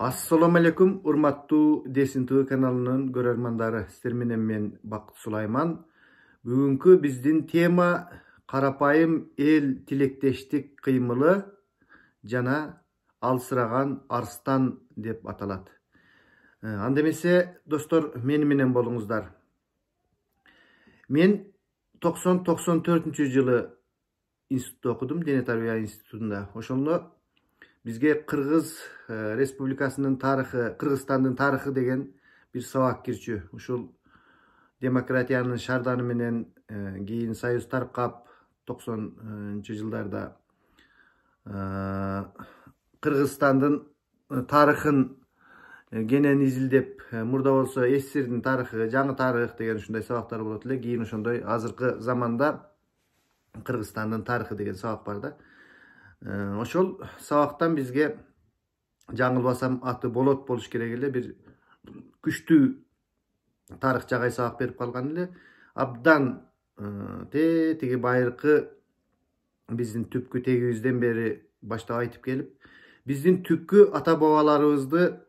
Assalamu alaikum, urmattуу Desin TV kanalının görөрmandары. Sizler менен мен Бакыт Сулайман. Бүгүнкү биздин тема карапайым эл тилектештик кыймылы жана алсыраган арстан деп аталат. Анда эмесе, достор, мени менен болуңуздар. Мен 90-94 институтта окудум, Дене тарбия институтунда. Ошондо бизге Кыргыз Республикасынын тарыхы, Кыргызстандын тарыхы деген бир сабак кирчү. Ушул демократиянын шарданы менен кийин союз таркап 90-жылдарда Кыргызстандын тарыхын кенен изилдеп, мурда болсо СССРдин тарыхы, жаңы тарых деген ушундай сабактар болот эле. Кийин ошондой азыркы заманда Кыргызстандын тарыхы деген сабак бар да. Ошол сабактан бизге, жаңылбасам аты Болот болуш керек эле, бир күчтүү тарых жагай сабак берип калган эле. Абдан тиги байыркы биздин түпкү тегибизден бери баштап айтып келип, биздин түпкү ата бабаларыбызды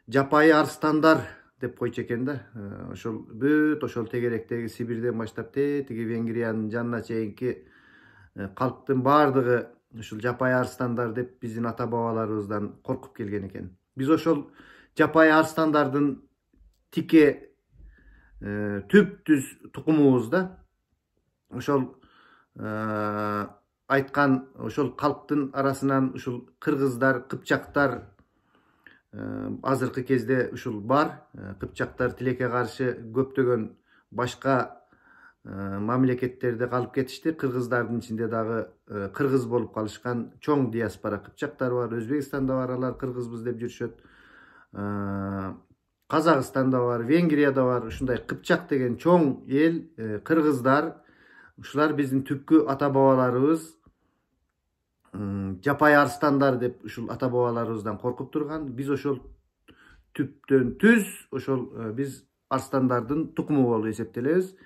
жапайы арстандар деп койчу экен да. Ошол бүт ошол тегеректеги Сибирден баштап тиги Венгриянын жанына чейинки калктын баардыгы ушул жапайы арстандар деп биздин ата бабаларыбыздан коркуп келген экен. Биз ошол жапайы арстандардын тике түп-түз тукумубуз да. Ошол айткан ошол калктын арасынан ушул кыргыздар, кыпчактар азыркы кезде ушул бар. Кыпчактар тилекке каршы көптөгөн башка мамлекеттерде калып кетишти. Кыргыздардын ичинде дагы кыргыз болуп калышкан чоң диаспора кыпчактар бар. Өзбекстанда бар, алар кыргызбыз деп жүрүшөт. Казакстанда бар, Венгрияда бар. Ушундай кыпчак деген чоң эл, кыргыздар. Ушулар биздин түпкү ата бабаларыбыз, жапайы арстандар деп ушул ата бабаларыбыздан коркуп турган. Биз ошол түптөн түз, ошол биз арстандардын тукуму болуп эсептелебиз.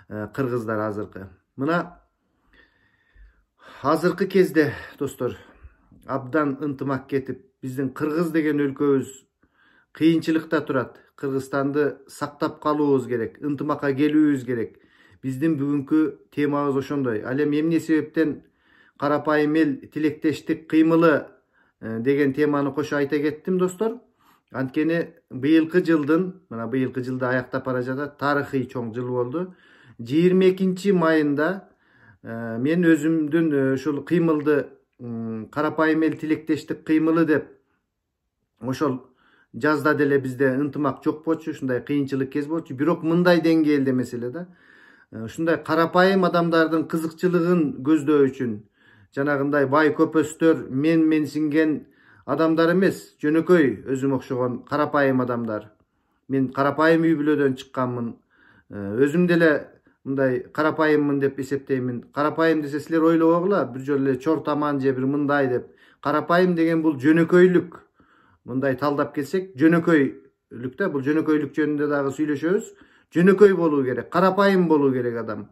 Кыргыздар азыркы. Мына азыркы кезде, достор, абдан ынтымак кетип, биздин Кыргыз деген өлкөбүз кыйынчылыкта турат. Кыргызстанды сактап калуубуз керек, ынтымакка келүүбүз керек. Биздин бүгүнкү темабыз ошондой. Ал эми эмне себептен карапайым эл тилектештик кыймылы деген теманы кошо айта кеттим, достор? Анткени быйылкы жылдын, мына быйылкы жылды аяктап бара жатат, тарыхый чоң жыл болду. 22 майында мен өзүмдүн ушул кыймылды карапайым эл тилектештик кыймылы деп ошол жазда деле бизде ынтымак жок болчу, ушундай кыйынчылык кез болчу. Бирок мындай деңгээлде эмес эле да. Ушундай карапайым адамдардын кызыкчылыгын көздөй үчүн, жанагындай бай көпөстөр, менсинген адамдар эмес, жөнөкөй өзүм окшогон карапайым адамдар. Мен карапайым үй бүлөдөн чыкканмын. Өзүм деле мындай карапайыммын деп эсептеймин. Карапайым десе силер ойлобогула, бир жолу эле чор таман же бир мындай деп. Карапайым деген бул жөнөкөйлүк. Мындай талдап келсек, жөнөкөйлүк да, бул жөнөкөйлүк жөнүндө дагы сүйлөшөбүз. Жөнөкөй болуу керек, карапайым болуу керек адам.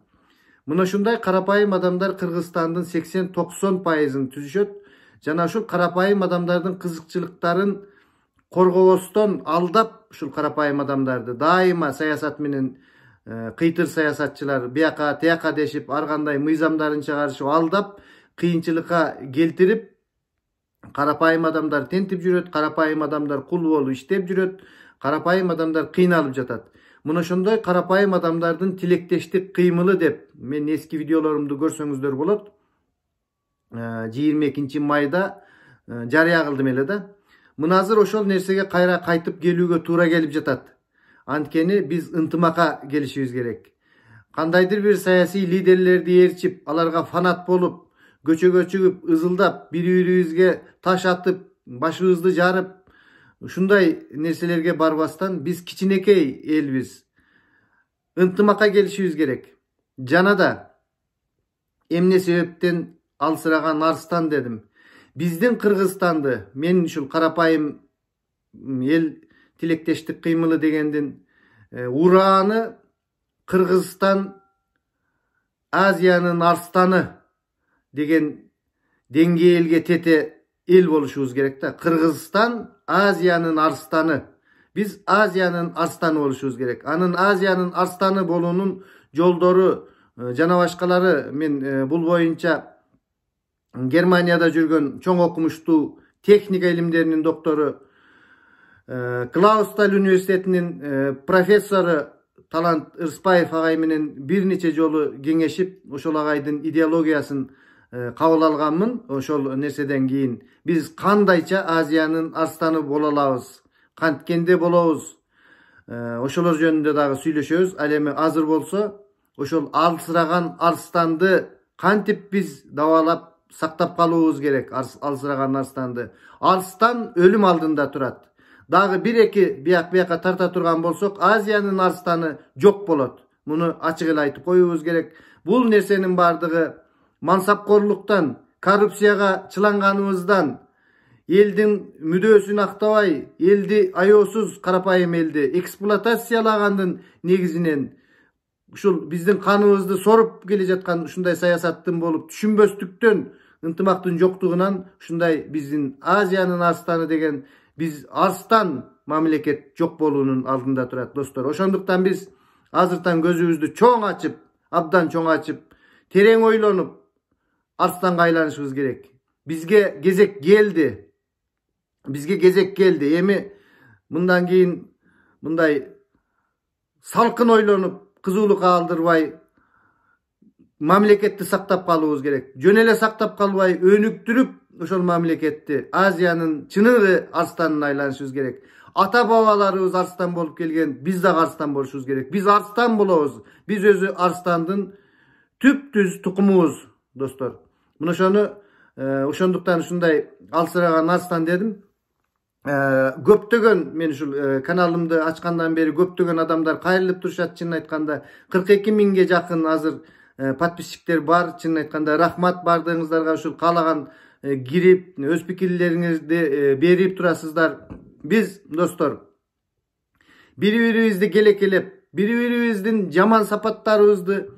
Мына ушундай карапайым адамдар Кыргызстандын 80-90%-ын түзүшөт. Жана ушул карапайым адамдардын кызыкчылыктарын коргобостон алдап, ушул карапайым адамдарды дайыма саясат менен кыйтыр саясатчылар бияка тияка дешип, ар кандай мыйзамдарын чыгарышып, алдап, кыйынчылыкка келтирип, карапайым адамдар тентип жүрөт, карапайым адамдар кул болуп иштеп жүрөт, карапайым адамдар кыйналып жатат. Мына ошондой карапайым адамдардын тилектештик кыймылы деп мен эски видеолорумду көрсөңүздөр болот. 22 майда жарыя кылдым эле да. Мына азыр ошол нерсеге кайра кайтып келүүгө туура келип жатат. Анткени биз ынтымакка келишибиз керек. Кандайдыр бир саясий лидерлерди ээрчип, аларга фанат болуп, көчөгө чыгып, ызылдап, бири-бирибизге таш атып, башыбызды жарып, ушундай нерселерге барбастан биз кичинекей элбиз. Ынтымакка келишибиз керек. Жана да эмне себептен алсыраган арстан дедим. Биздин Кыргызстанды, мен ушул карапайым эл тилектештик кыймылы дегендин урааны Кыргызстан Азиянын арстаны деген деңгээлге тете el boluşubuz gerek da. Kırgızistan Aziyanın arstanı. Biz Aziyanın arstanı oluşubuz gerek. Anın Aziyanın arstanı bolunun joldoru, jana başkalары men bul boyunca Germaniyada жүрgөн çoğ okumuştu teknika ilimlerinin doktoru, Clausthal Üniversiteti'nin profesörü Talant Irspayev agay menen bir neçe jolu kеңешip oşol agaydın ideologиясын kabul alganmın. Oşol nerseden keyin biz kandayça Aziyanın arstanı bola alabız, kantkende bolobuz, oşolor jönүндө dagы сүйлөшөбүz. Ал эми азыр болсо oşol alsıragan arstandı kantip biz davalap saktap kalubuz gerek. Alsıragan arstandı. Arstan ölüm aldığında turat. Dagı bir eki biyaka tarta turgan bolsok Aziyanın arstanı jok bolot. Bunu açık ele aytıp koyubuz gerek. Bul nersenin bardığı mansapkorluktan, korrupsiyaga çılanganımızdan, eldin müdösün aktabay, eldi ayosuz karapayım eldi eksploatasiyaлагандын негизинен ушул биздин каныбызды соруп келе жаткан ушундай саясаттын болуп түшүнбөстүктөн, ынтымактын жоктугунан ушундай биздин Азиянын арстаны деген biz arstan mamleket жок болуунун алдында турат достор. Ошондуктан biz азыртан көзүбүздү чоң ачып, абдан чоң ачып, терең ойлонуп арстанга айланышыбыз керек. Bizge gezek geldi. Bizge gezek geldi. Эми мындан кийин мындай салкын ойлонуп, кызуулук алдырбай мамлекетти сактап калуубуз керек. Жөн эле сактап калбай, өнүктүрүп ошол мамлекетти Азиянын чыныгы арстанына айланышыбыз керек. Ата бабаларыбыз арстан болуп келген, биз дагы арстан болушубуз керек. Биз арстан болобуз. Биз өзү арстандын түп-түз тукумубуз, достор. Мына ошону ошондуктан ушундай алсыраган арстан дедим. Көптөгөн мен ушул каналымды ачкандан бери көптөгөн адамдар кайрылып турушат. Чынын айтканда 42 миңге жакын азыр подписчиктер бар. Чынын айтканда рахмат бардыгыңыздарга. Ушул каалаган кирип өз пикирлериңизди берип турасыздар. Биз достор бири-бирибизди келекелеп, бири-бирибиздин жаман сапаттарыбызды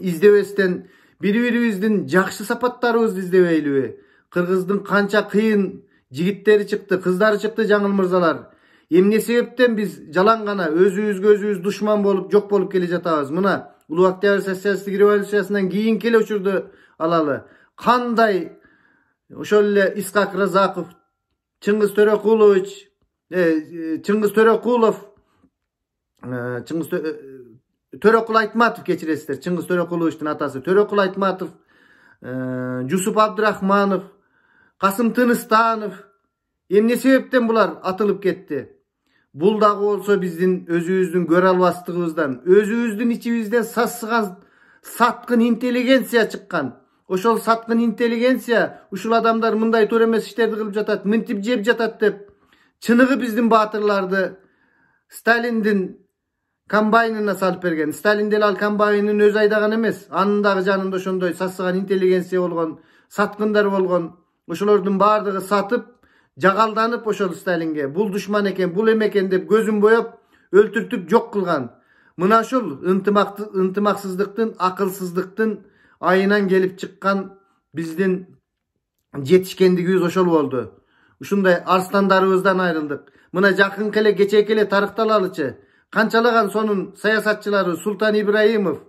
издебестен, бири-бирибиздин жакшы сапаттарыбызды издебейлиби? Кыргыздын канча кыйын жигиттери чыкты, кыздары чыкты, жаңыл мырзалар. Эмне себептен биз жалаң гана өзүбүзгө өзүбүз душман болуп, жок болуп келе жатабыз? Мына Улуу Октябрь социалисттик революциясынан кийин келе учурду алалы. Кандай ошол эле Исхак Разаков, Чыңгыз Төрөкулов, Төрөкул Айтматов, кечиресиздер, Чыңгыз Төрөкуловдун атасы Төрөкул Айтматов, Жусуп Абдырахманов, Касым Тыныстанов, эмне себептен булар атылып кетти? Бул дагы болсо биздин өзүбүздүн көрө албастыгыбыздан, өзүбүздүн ичибизден сасыган саткын интеллигенция чыккан. Ошол саткын интеллигенция ушул адамдар мындай туура эмес иштерди кылып жатат, мынтип жеп жатат деп чыныгы биздин баатырларды Сталиндин комбайнына салып берген. Сталин деле ал комбайнын өзү айдаган эмес. Анын дагы жанында ошондой сасыган интеллигенция болгон, саткындар болгон. Ошолордун бардыгы сатып, жагалданып ошол Сталинге бул душман экен, бул эме экен деп көзүн боеп, өлтүртүп жок кылган. Мына ушул ынтымаксыздыктын, акылсыздыктын айынан келип чыккан биздин жетишкендигибиз ошол болду. Ушундай арстандарыбыздан айрылдык. Мына жакынкы эле кечээки эле тарыкталалычы канчалаган сонун саясатчылары Султан Ибраимов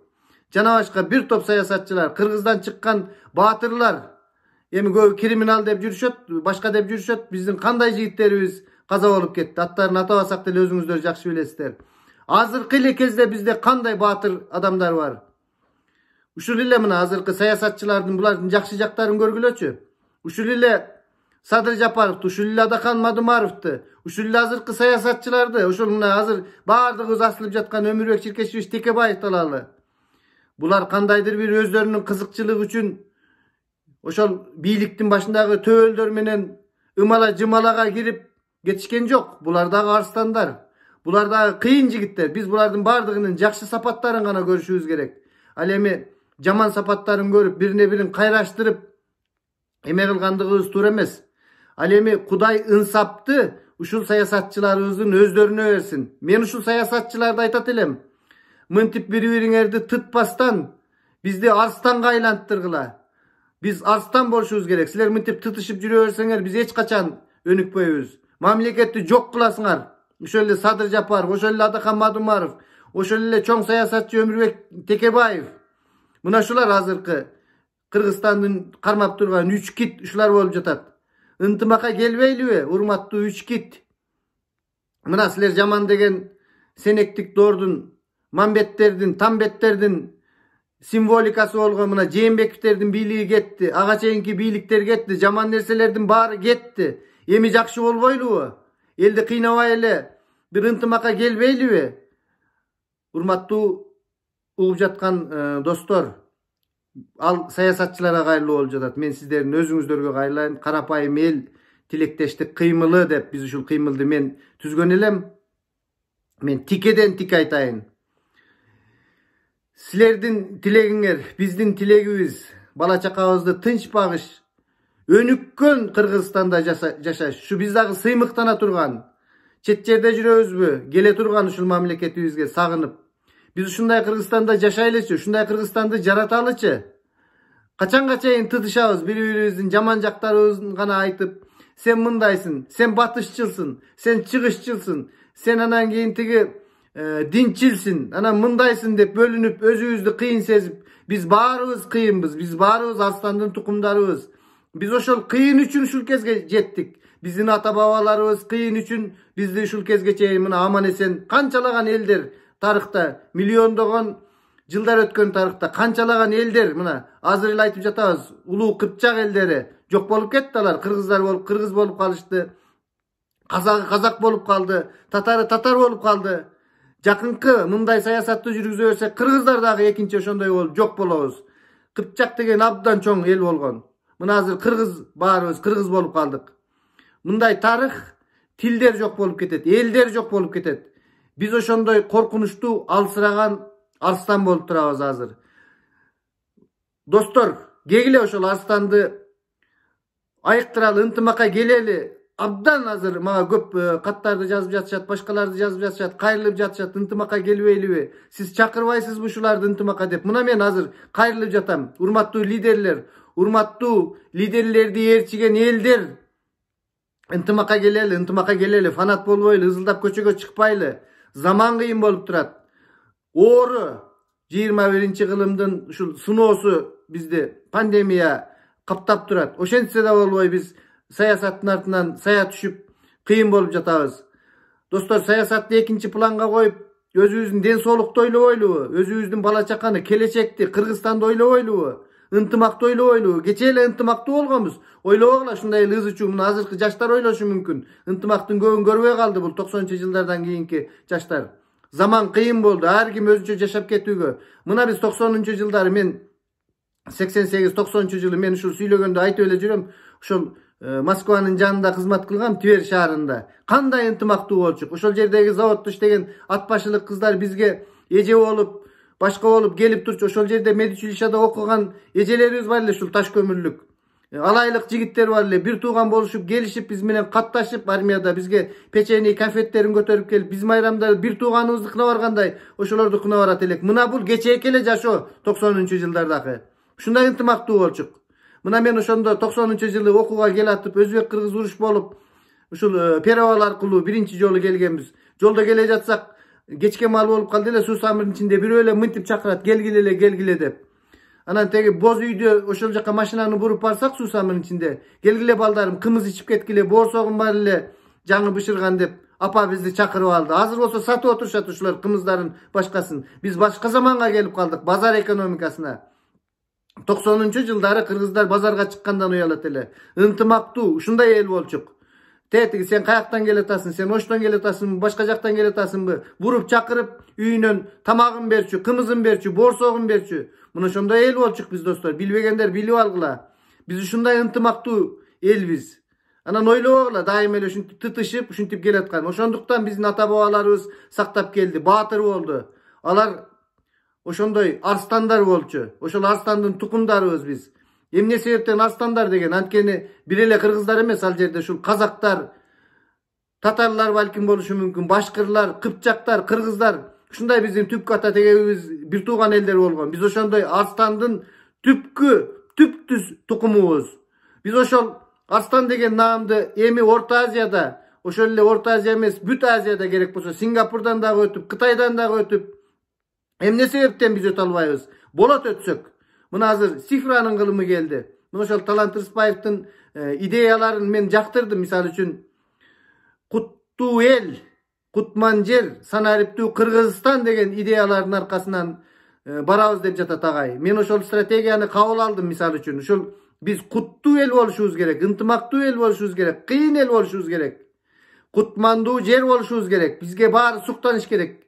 жана башка бир топ саясатчылар, Кыргыздан чыккан баатырлар эми көбү криминал деп жүрүшөт, башка деп жүрүшөт. Биздин кандай жигиттерибиз каза болуп кетти. Аттарын атабасак деле өзүңүздөр жакшы билесиздер. Азыркы эле кезде бизде кандай баатыр адамдар бар. Ушул эле мына азыркы саясатчылардын булардын жакшы жактарын көргүлөчү. Ушул эле Садыр Жапаровду, ушул эле Адакан Мадумаровду, ушул эле азыркы саясатчыларды, ошол мына азыр бардыгыбыз асылып жаткан Өмүрбек Чиркешевич Текебаевди алалы. Булар кандайдыр бир өздөрүнүн кызыкчылыгы үчүн ошол бийликтин башындагы төбөлдөр менен ымала-жымалага кирип кетишкен жок. Булар дагы арстандар. Булар дагы кыйын жигиттер. Биз булардын бардыгынын жакшы сапаттарын гана көрүшүбүз керек. Ал эми жаман сапаттарын көрүп, бирине бирин кайраштырып эме кылгандыгыбыз туура эмес. Ал эми Кудай ынсапты ушул саясатчыларыбыздын өздөрүнө берсин. Мен ушул саясатчыларды айтат элем. Мынтип бири-бириңерди тытпастан бизди арстанга айлантыргыла. Biz arslan boluşubuz gerek. Sizler mintip tıtışıp jüreberseňer biz hiç kaçan önükpeybiz. Mamleketni jok kılasıňar. Oşol ele Sadyr Japarow, oşol ele Adakan Madumarow, oşol ele çoň saýasatçy Ömürbek Tekebaev. Muna şular hazırkı Kırgızstandın karmap turgan 3 kit şular bolup jatat. Intymaka gelbeýlibi, urmatly 3 kit. Mına sizler jaman degen senektik dordun, Mambetlerдin, Tambetlerдin simvolikası bolgan mına Jeenbekovlerdin biyligi getdi, agaçeňki biylikler getdi, jaman nerselerdin bary getdi. Emi jakşı bolboýluby? Elde kıynabay ele bir intymaka gelbeýlibi? Urmatly ugup jatkan dostlar, al saýasatçylara gaýrly bolup jatat. Men sizlerin özüňizlerge gaýlaýyn. Karapaýym el tilekteşlik kıymılı dep biz uşul kıymıldy men tüzgön elem. Men tikeden tik aytaýyn. Sizlerdin tilegiňer, bizdin tilegimiz bala çakabızdy tınç bagış, önükkön Kırgızstanda yaşaş. Şu biz dagı sıymıktana turgan, çet jerde jürebizbi, gele turgan uşul mamleketibizge sagыныp. Biz uşunday Kırgızstanda yaşaýlyçy, uşunday Kırgızstandy jaratalyçy. Kaçan kaçayın tıtışabız, bir-birimizin jaman jaklarybızyn gana aytyp, sen mındaysın, sen batışçılsın, sen çıgışçılsın, sen anan keyin tigi dinçilsin, ana mındaysın dep bölünüp özübüzdi kıyın sezip, biz barыбыз kıyınbız, biz barыбыз arslandın tukumdarыбыз. Biz oşol kıyın üçün şul kezge jettik. Bizin ata babalarыбыз kıyın üçün bizdi şul kezge çeyin mına aman esen kançalagan elder tarıkta, milyondogon jılдар ötkön tarıkta kançalagan elder mına azыр ele aytyp jatabыз, uluu Kıpçak elderi jok bolup ketdiler, kırgızlar bolup kırgız bolup kalıştı. Kazakı kazak bolup kaldı, tatarı tatar bolup kaldı. Jakynky mınday saýasatty jürgüze bersek kırgızlar dagı ekinçi oşondoy bolup jok bolobuz. Kıpçak degen abdan çoň el bolgon. Mına hazır kırgız barыбыз, kırgız bolup kaldık. Mınday tarih, tilder jok bolup ketet, elder jok bolup ketet. Biz oşondoy korkunçlu alsıragan arslan bolup turabız hazır. Dostlar, gegile oşol arstandy ayıktıralı, intymaka geleli. Abdan hazır mağa köp katlarda yazıp jatışat, başkalarda yazıp jatışat, kayrılıp jatışat, intymaka gelbeýlibi. Siz çakırbaysız bu şulardy intymaka dep. Muna men hazır kayrılıp jatam. Urmatly liderler, urmatly liderlerdi erçigen elder. Intymaka geleli, fanat bolboýly, ızıldap köçöge çykpaýly. Zaman kıyın bolup turat. Oğru 21-nji gılımdın şu sınoosu bizde pandemiya kaptap turat. Oşentse de bolboy biz saýasattın artынан saya düşüp kıyın bolup jatabız. Dostlar, saýasatty ekinçi planga koyup özübüzdün den soolukty oyloboýluby, özübüzdün bala çakany kelечekti Kırgızstanda oyloboýluby, ынтымакты oyloboýluby. Geçe ele ынтымакты bolgonbuz. Oýlabagla şunday ele ızıçum, hazırkı jaşlar oylaşy mümkün. Intymактын köbün görбөй kaldy bul 90-njy jyllardan keyinki jaşlar. Zaman kıyın boldu. Her kim özüçe jaşap ketүүgө. Mına biz 90-njy jyldary men 88-90-njy jyly men uşul süýlegende aytyp ele jürem. Uşol Moskvanın janında kızmat kılgam Tver şaharında. Kanday ынтымакты bolçuk. Ошол jerdegi zavodda işlegen atbaşılık kızlar bizge eje olup, başka olup gelip turçu. Ошол jerde medüçilişada okugan ejelerimiz var ele şul taş kömürlük. Alaylık jigitler var ele. Bir tuğan boluşup gelişip biz menen katlaşıp armiyada bizge peçeni konfetlerin götürüp gelip biz mayramda bir tuğanыбыздыкына barganday oşolordukuna barat elek. Mına bul geçe ekele jaşo 90-njy jyllardagı. Şunday ынтымакты bolçuk. Mına men oşonda 90-njy jyly okuga gelatyp Özbek Kırgız uruş bolup uşul Perewal arkılуу birinci jolu gelgenbiz. Jolda gele jatsak geçke mal bolup kaldy ele Susamyrdın içinde bir öyle mıntip çakırat gelgile dep. Anan tegi boz üýde oşol jaka maşinany burup barsak Susamyrdın içinde gelgile baldarım kımız içip ketkile borsogum bar ele жаңы bışırgan dep apa bizi çakırıp aldı. Hazır bolsa satıp oturuşat uşular kımızların başkasın. Biz başka zamanga gelip kaldık bazar ekonomikasına. 90-njy jyldary kırgızlar bazarga çykkandan uyalat ele. Intymакты uşunday el bolçuk. Tetigi sen kayaktan geletasın, sen oştan geletasın, başka jaktan geletasınbı? Burup çakırıp üýünden tamagyn berçü, kımızın berçü, borsogyn berçü. Muna şonday el bolçuk biz dostlar. Bilbegenler bilip algıla. Biz uşunday ынтымакты el biz. Ana oýlabagla daim ele şuntip tıtışıp şuntip geletkan. Oşonduktan biziň ata babalarыбыз saktap geldi, batır boldu. Alar oşondoy arstanlar bolçu. Oşol arstandın tukundarыбыз biz. Emne sebepten arstandar degen antkeni bir ele kırgızlar emes al jerde şul kazaktar, tatarlar balkim boluşu mümkün, başkırlar, kıpçaklar, kırgızlar. Şunday bizim tüpkü ata tegebimiz bir tuğan elder bolgon. Biz oşondoy arstandın tüpkü tüptüz tukumubuz. Biz oşol Arslan degen naamды emi Orta Aziyada, oşol ele Orta Aziya emes, büt Aziyada gerek bolsa Singapurdan da ötüp, Kıtaydan da ötüp, emne sebepten biz öte albayız. Bolat ötsök. Mına hazır Sifranın kılımı geldi. Mına oşol Talant Rıspaev'tin ideyalarını men jaktırdım. Misal üçün Kuttu el, Kutmanjer, Sanariptu Kırgızistan degen ideyaların arkasından barabız dep jatat agay. Men oşol strategiyany kabul aldım misal üçün. Oşol biz kuttu el boluşubuz gerek, ıntımaktуу el boluşubuz gerek, kıyın el boluşubuz gerek. Kutmandуу jer boluşubuz gerek. Bizge baары suktaniş gerek.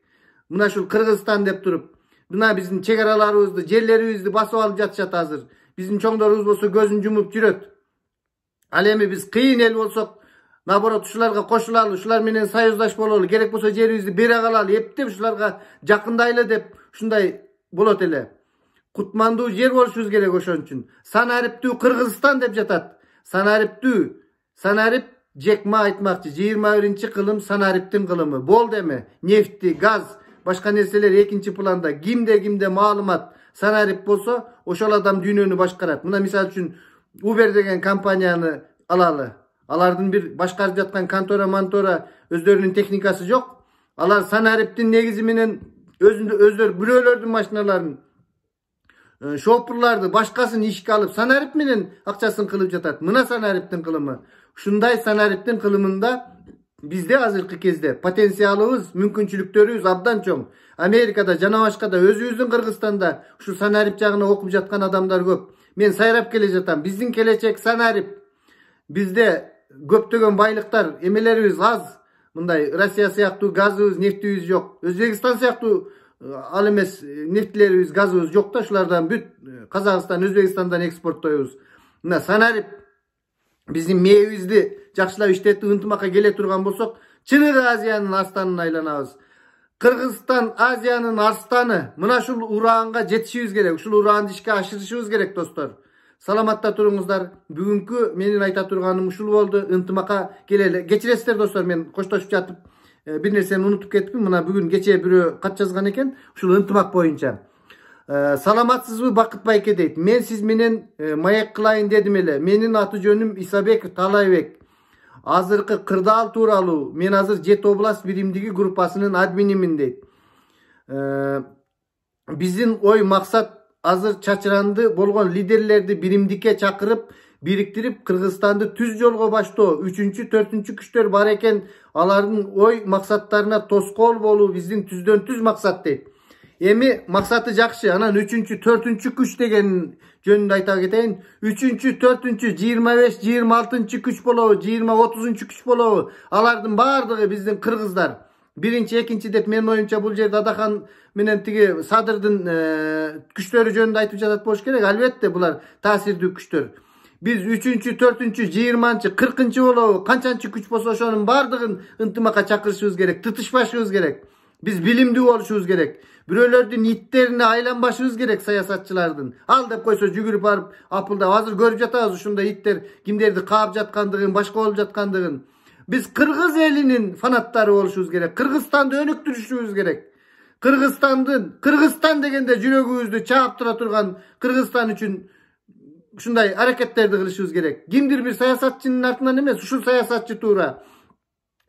Mına şul Kırgızistan dep turup, mına bizim çegaralarыбызды, жерlerибизди басып алып жатышат азыр. Bizim çoңдорубуз bolsa gözün jumup жүрөt. Ал эми biz kıyın el bolsok, naborot uşularga koşulalı, uşular menen союздаш бололу, gerek bolsa жерибизди бере калалы, эптеп uşularga jakındайлы деп ушундай болот эле. Kutmandуу jer boluşubuz gerek oşon үчүн. Sanariptүү Kırgızistan деп жатат. Sanarip Jekma aytmakçı. 21-kılım Sanariptin kılımı. Bol deme. Nefti, gaz, başka nerseler ekinci planda. Kimde malumat Sanarip bolsa oşol adam dünyönü başkarat. Buna misal üçün Uber degen kampanyany alalı. Alardın bir başkarıp jatkan kantora özlerinin teknikası yok. Alar Sanariptin negizi menen özler bürölördün maşinalarını şopurlardı başkasını işe alıp Sanarip menen akçaсын kılıp jatat. Mına Sanariptin kılımı. Şunday Sanariptin kılımında bizde hazırkı kezde potensialımız, mümkünçülüktörübüz abdan çoğ. Amerika'da, jana başkada, özübüzdün Kırgızstanda şu Sanarip jagına okup jatkan adamlar köp. Men sayrap kele jatam. Bizdin kelecek Sanarip. Bizde köptөгөн baylıklar, emelerimiz az. Mınday Rusya siyaktуу gazыбыз, neftibiz yok. Özbekistan siyaktуу al emes neftlerimiz, gazыбыз yok da şulardan büt Kazakistan, Özbekistan'dan eksporttoyubuz. Mına Sanarip bizim meyvibizdi jakşılap işletip ıntımaka gele turgan bolsok, Çınık Aziyanın arstanına aylanabız. Kırgızistan Aziyanın arstanı. Mına şul uranга жетишибиz gerek. Şul uranды işke aşırışыбыз gerek dostlar. Salamatта turuңуздар. Бүгүnkү менин айта турганым ушул болду. Ынтымакка келели. Кечиресиздер достор, мен коштошуп жатып bir nerseni unutup ketipim. Mına бүгүн кече бирөө кат жазган экен. Ушул ынтымак боюнча. Саламатсызбы Бакыт Байке дейт. Мен сиз менен маек кылайын дедим эле. Менин аты жөнүм Исабек Талайбек. Азыркы кырдаал тууралуу мен азыр Жет область биримдиги группасынын админимин дейт. Биздин ой максат азыр чачыранды болгон лидерлерди биримдикке чакырып, бириктирип Кыргызстанды түз жолго баштоо. 3-4 күчтөр бар экен. Алардын ой максаттарына тоскоол болуу биздин түздөн түз максат дейт. Эми максаты жакшы. Анан 3-4 күч деген жөнүндө айта кетейин. 3-4, 25-26 күч болобу, 20-30 күч болобу. Алардын баардыгы биздин кыргыздар. Биринчи, экинчи деп мен оюмча бул жерде Адахан менен тиги Садырдын күчтөрү жөнүндө айтып жатат болуш керек. Албетте булар таасирдүү күчтөр. Biz 3-4, 20, 40 болобу, канчанчы күч болсо ошонун баардыгын ынтымакка чакырышыбыз керек, тытышпашыбыз керек. Biz билимдүү болушубуз керек. Бирөөлөрдүн иттерине айланбашыбыз керек, саясатчылардын. Ал деп койсо жүгүрүп барып апылдап азыр көрүп жатабыз ушундай иттер кимдерди каап жаткандыгын, башка болуп жаткандыгын. Biz Кыргыз элинин фанаттары болушубуз керек. Кыргызстанды өнүктүрүшүбүз керек. Кыргызстан дегенде жүрөгүбүздү чаап тура турган Кыргызстан үчүн ушундай аракеттерди кылышыбыз керек. Кимдир бир саясатчынын артынан эмес, ушул саясатчы туура.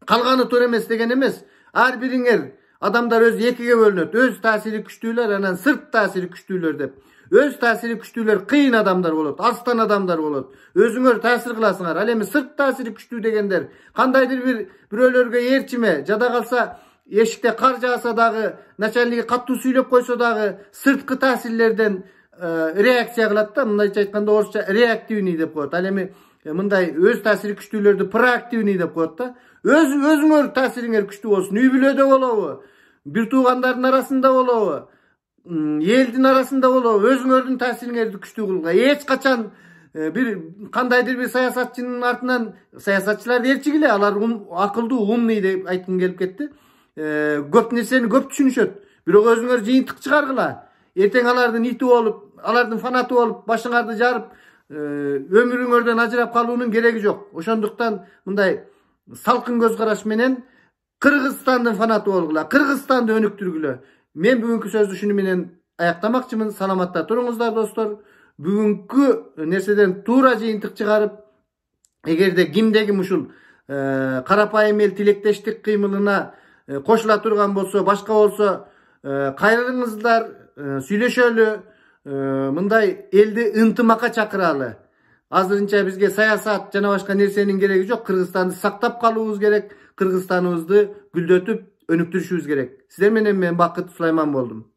Калганы туура эмес деген эмес. Ар бириңер адамдар өз экиге бөлүнөт. Өз таасири күчтүүлөр, анан сырт таасири күчтүүлөр деп. Өз таасири күчтүүлөр кыйын адамдар болот, арстан адамдар болот. Өзүңөр таасир кыласыңар. Ал эми сырт таасири күчтүү дегендер кандайдыр бирөөлөргө ээрчиме, жада калса эшикте кар жааса дагы, начальниги каттуу сүйлөп койсо дагы сырткы таасирлерден реакция кылат да, мындайча айтканда орусча реактивный деп коет. Ал эми мындай өз таасири күчтүүлөрдү проактивный деп коет да. Өзүңөр таасириңер күчтүү болсун. Үй бүлөдө болобу, бир туугандардын арасында болобу, элдин арасында болобу, өзүңөрдүн таасириңерди күчтүү кылууга эч качан бир кандайдыр бир саясатчынын артынан саясатчыларды ээрчигиле, алар акылдуу, умный деп айткым келип кетти. Көп нерсени көп түшүнүшөт. Бирок өзүңөр жыйынтык чыгаргыла. Эртең алардын ити болуп, алардын фанаты болуп, башыңарды жарып, өмүрүңөрдөн ажырап калуунун кереги жок. Ошондуктан мындай салкын көз караш менен Кыргызстандын фанаты болгула, Кыргызстанды өнүктүргүлө. Мен бүгүнкү сөздү ушуну менен аяктамакчымын. Саламатта туруңуздар достор. Бүгүnkү нерседен туура жыйынтык чыгарып, эгерде кимде-ким ушул карапайым эл тилектештик кыймылына кошула турган болсо, башка болсо кайрылыңыздар, сүйлөшөлү, мындай элди ынтымакка чакыралы. Азырынча бизге саясат жана башка нерсенин кереги жок. Кыргызстанды сактап калуубуз керек, Кыргызстаныбызды гүлдөтүп өнүктүрүшүбүз керек. Сиздер менен мен Бакыт Сулайман болдум.